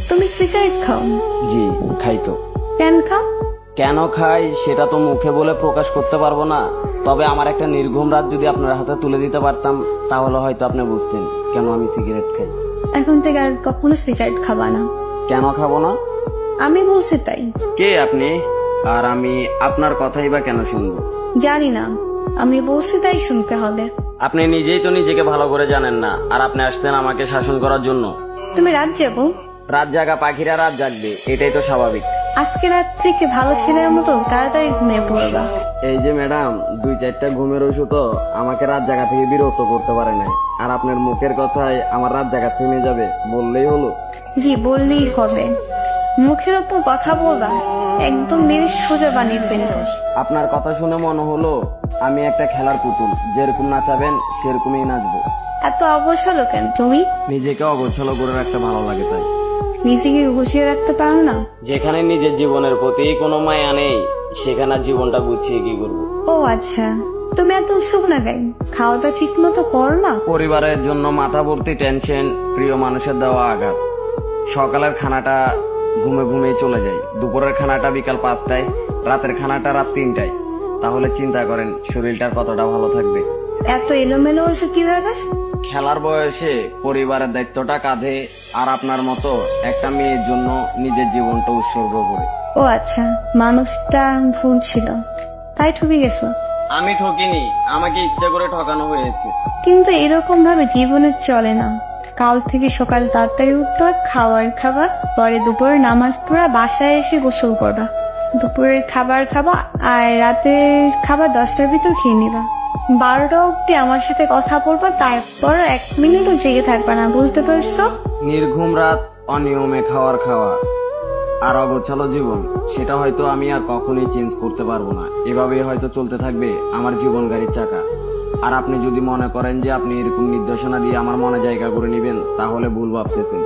তুমি সিগারেট খাও? জি খাই তো। কেন খাও? কেন খাই সেটা তো মুখে বলে প্রকাশ করতে পারবো না, তবে আমার একটা নির্ঘুম রাত যদি আপনার হাতে তুলে দিতে পারতাম তাহলে হয়তো আপনি বুঝতেন কেন আমি সিগারেট খাই। এখন থেকে আর কখনো সিগারেট খাবা না। কেন খাবো না? আমি বলছি তাই। কে আপনি? আর আমি আপনার কথাই বা কেন শুনবো? জানি না, আমি বলছি তাই শুনতে হবে। আপনি নিজেই তো নিজেকে ভালো করে জানেন না, আর আপনি আসতেন আমাকে শাসন করার জন্য। তুমি রাত যাবো? রাত জাগা পাখিরা রাত জাগবে, এটাই তো স্বাভাবিক। আজকে রাত থেকে ভালো ছেলের মতো তাড়াতাড়ি ঘুমিয়ে পড়বা। এই যে ম্যাডাম, 2-4টা ঘুমের ওষুধও আমাকে রাত জাগা থেকে বিরক্ত করতে পারে নাই, আর আপনার মুখের কথায় আমার রাত জাগা থেমে যাবে বললেই হলো। জি বললেই হবে। মুখের ওপর কথা বলবা, একদম মেরে সোজা বানিয়ে ফেলবো। আপনার কথা শুনে মনে হলো আমি একটা খেলার পুতুল, যেরকম নাচাবেন সেরকমই নাচবো। এত অবসল কেন তুমি? নিজেকে অগোছালো করে রাখতে ভালো লাগে তাই। নিজেকে গুছিয়ে রাখতে পারো না? যেখানে নিজের জীবনের প্রতি কোনো মায়া নেই সেখানে আর জীবনটা গুছিয়ে কি করবো? ও আচ্ছা, তুমি এত উৎসুক না কেন? খাওয়া দাওয়া ঠিক মতো করো না? পরিবারের জন্য মাথা ভর্তি টেনশন, প্রিয় মানুষের দেওয়া আঘাত। সকালের খানাটা ঘুমে ঘুমেই চলে যায়, দুপুরের খানাটা বিকাল 5টায়, রাতের খানাটা রাত 3টায়। তাহলে চিন্তা করেন শরীরটার কতটা ভালো থাকবে। এত এলোমেলো হয়েছে কিভাবে? খেলার বয়সে পরিবারের দায়িত্বটা কাঁধে, আর আপনার মতো একটা মেয়ের জন্য নিজের জীবনটা উৎসর্গ করে। ও আচ্ছা, মানুষটা ভুল ছিল তাই ঠকে গেছো? আমি ঠকিনি, আমাকে ইচ্ছা করে ঠকানো হয়েছে। কিন্তু এরকম ভাবে জীবনে চলে না। কাল থেকে সকাল তাড়াতাড়ি উঠবা, খাবার পরে দুপুরে নামাজ পড়া, বাসায় এসে গোসল করবা, দুপুরের খাবার খাবা, আর রাতের খাবার 10টার ভিতর খেয়ে নিবা। 12টা অব্দি আমার সাথে কথা বলবা, তারপর 1 মিনিটও জেগে থাকবা না, বুঝতে পারছো? নির্ঘুম রাত, অনিয়মে খাওয়া আর অগোছালো জীবন, সেটা হয়তো আমি আর কখনোই চেঞ্জ করতে পারবো না। এভাবেই হয়তো চলতে থাকবে আমার জীবন গাড়ির চাকা। আর আপনি যদি মনে করেন যে আপনি এরকম নির্দেশনা দিয়ে আমার মনে জায়গা করে নেবেন তাহলে ভুল ভাবতেছেন,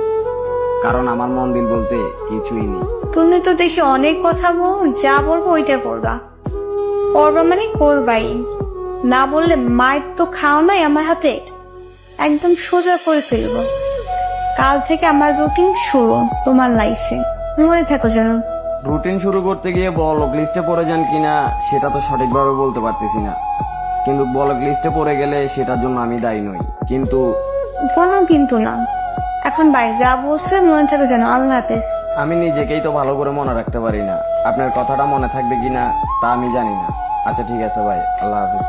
কারণ আমার মন দিল বলতে কিছুই নেই। তুমি তো দেখি অনেক কথা বল, যা বলবো ওইটা করবা। করবা মানে করবাই, না বললে মায়ের তো খাও নাই আমার হাতে, একদম সোজা করে ফেলবো। কাল থেকে আমার রুটিন শুরু তোমার লাইফে, মনে থাকো যেন। রুটিন শুরু করতে গিয়ে ব্লক লিস্টে পড়ে যান কিনা সেটা তো সঠিকভাবে বলতে পারতেছি না, কিন্তু ব্লক লিস্টে পড়ে গেলে সেটার জন্য আমি দায়ী নই। কিন্তু কোনো কিন্তু না, এখন বাইরে যা বলছে মনে থাকো যেন। আল্লাহ হাফেজ। আমি নিজেকেই তো ভালো করে মনে রাখতে পারি না, আপনার কথাটা মনে থাকবে কিনা তা আমি জানি না। আচ্ছা ঠিক আছে ভাই, আল্লাহ হাফেজ।